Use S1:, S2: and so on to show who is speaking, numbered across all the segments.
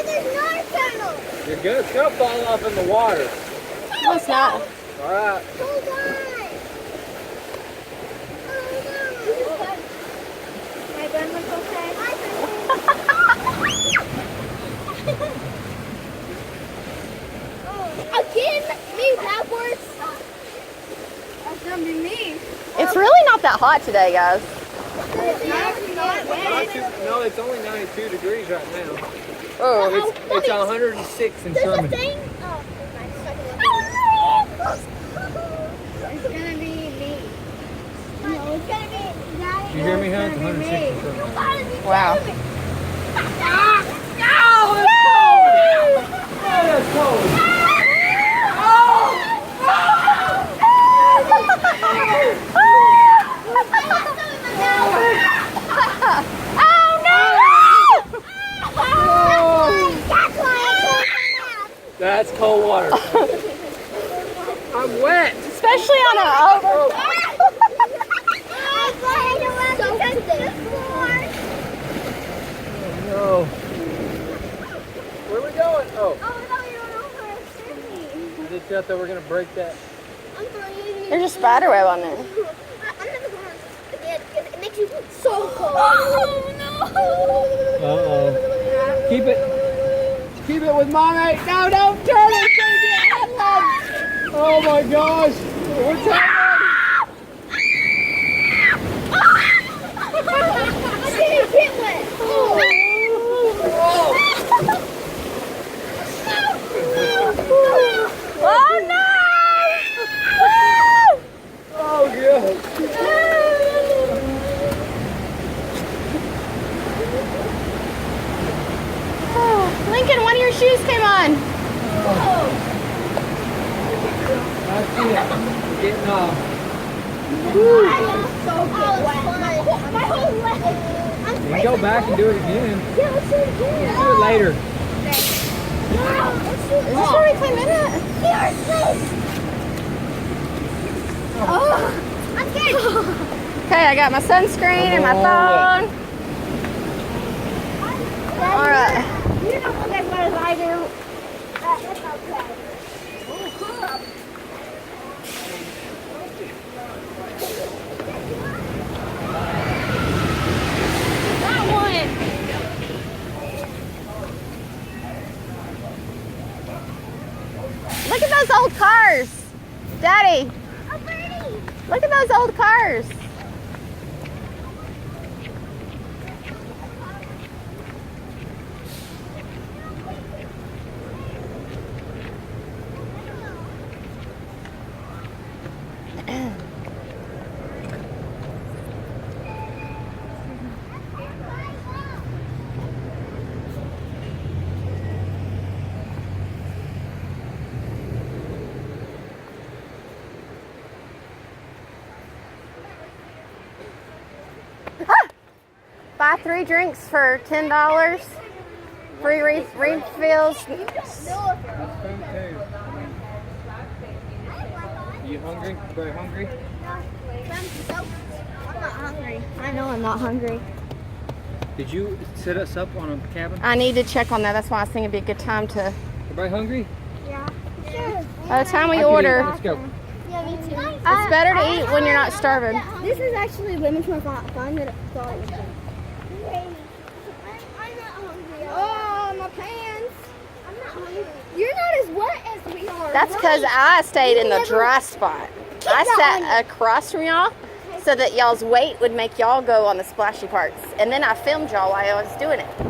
S1: there's another turtle.
S2: You're good. It's gonna fall off in the water.
S3: No, it's not.
S2: All right.
S1: Hold on. My grandma's okay. Again, me backwards. That's gonna be me.
S3: It's really not that hot today, guys.
S2: No, it's only 92 degrees right now.
S3: Oh,
S2: It's 106 in Sherman.
S1: Thing? Oh, it's gonna be me. No, it's gonna be Daddy.
S2: You hear me, huh? It's 106 in Sherman.
S3: wow.
S2: That's cold. That's cold water. I'm wet.
S3: Especially on a
S2: No. Where are we going? Oh, I just thought that we're gonna break that.
S3: There's a spider web on there.
S1: It makes you so cold.
S2: Uh-oh. Keep it with mommy. No, don't turn it. Oh my gosh. What's happening?
S3: Oh no!
S2: Oh good.
S3: Lincoln, one of your shoes came on.
S2: That's it. We're getting off. You can go back and do it again. Do it later.
S3: Is this where we came in at? Okay, I got my sunscreen and my phone. All right.
S1: You don't look as well as I do. That's okay.
S3: That one. Look at those old cars. Daddy,
S1: Oh, Birdie!
S3: look at those old cars. Buy 3 drinks for $10. Free refills.
S2: You hungry? Very hungry?
S1: I'm not hungry.
S3: I know I'm not hungry.
S2: Did you set us up on a cabin?
S3: I need to check on that. That's why I was thinking it'd be a good time to.
S2: Everybody hungry?
S1: Yeah. Sure.
S3: By the time
S2: I
S3: we
S2: can eat.
S3: order,
S2: Let's go.
S1: Yeah, me too.
S3: it's better to eat when you're not starving.
S1: This is actually way much more fun than I thought it would be. I'm not hungry. Oh, my pants. I'm not hungry. You're not as wet as we are.
S3: That's because I stayed in the dry spot. I sat across from y'all so that y'all's weight would make y'all go on the splashy parts. And then I filmed y'all while I was doing it.
S1: Did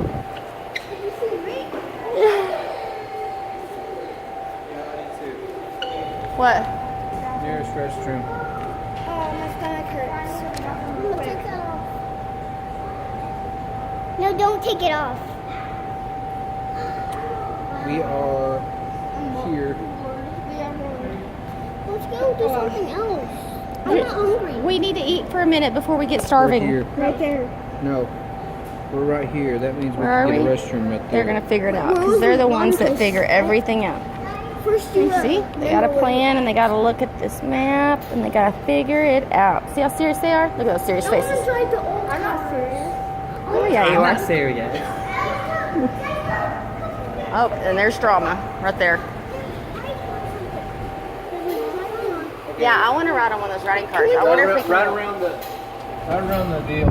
S1: you see me?
S3: What?
S2: Nearest restroom.
S1: Oh, my stomach hurts. Take that off. No, don't take it off.
S2: We are here.
S1: Let's go do something else. I'm not hungry.
S3: We need to eat for a minute before we get
S2: We're
S3: starving.
S2: here.
S1: Right there.
S2: No. We're right here. That means we
S3: Where
S2: can
S3: are
S2: get a
S3: we?
S2: restroom right there.
S3: They're going to figure it out because they're the ones that figure everything out.
S1: First, you
S3: See? They got a plan and they got to look at this map and they got to figure it out. See how serious they are? Look at those serious faces.
S1: I'm not serious.
S3: Oh, yeah, you
S2: I'm
S3: are.
S2: not serious.
S3: Oh, and there's drama right there. Yeah, I want to ride on one of those riding cars. I wonder if we can.
S2: Right around the deal.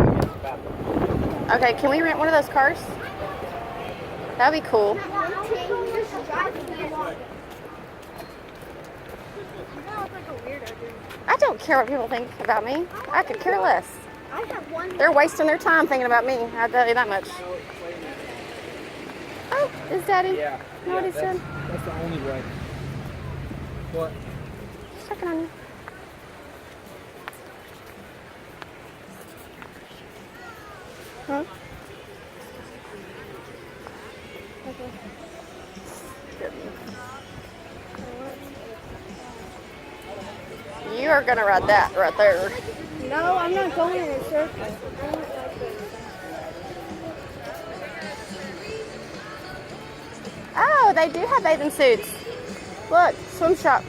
S3: Okay, can we rent one of those cars? That'd be cool. I don't care what people think about me. I could care less.
S1: I have one.
S3: They're wasting their time thinking about me. I'll tell you that much. Oh, is Daddy?
S2: Yeah.
S3: Know what he said?
S2: That's the only way. What?
S3: Just checking on you. Huh? Okay. Good. You are gonna ride that right there.
S1: No, I'm not going in a circle. I don't like this.
S3: Oh, they do have bathing suits. Look, swim shop.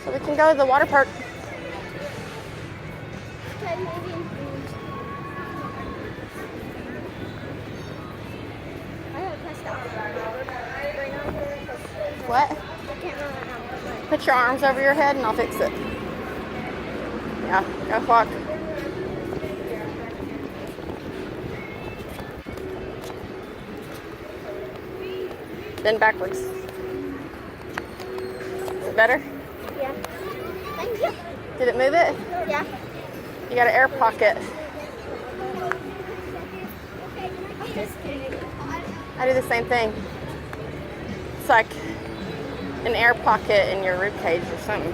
S3: So we can go to the water park.
S1: Okay, maybe. I gotta press that right now.
S3: What?
S1: I can't remember right now.
S3: Put your arms over your head and I'll fix it. Yeah, go walk. Bend backwards. Is it better?
S1: Yeah. Thank you.
S3: Did it move it?
S1: Yeah.
S3: You got an air pocket. I do the same thing. It's like an air pocket in your rib cage or something.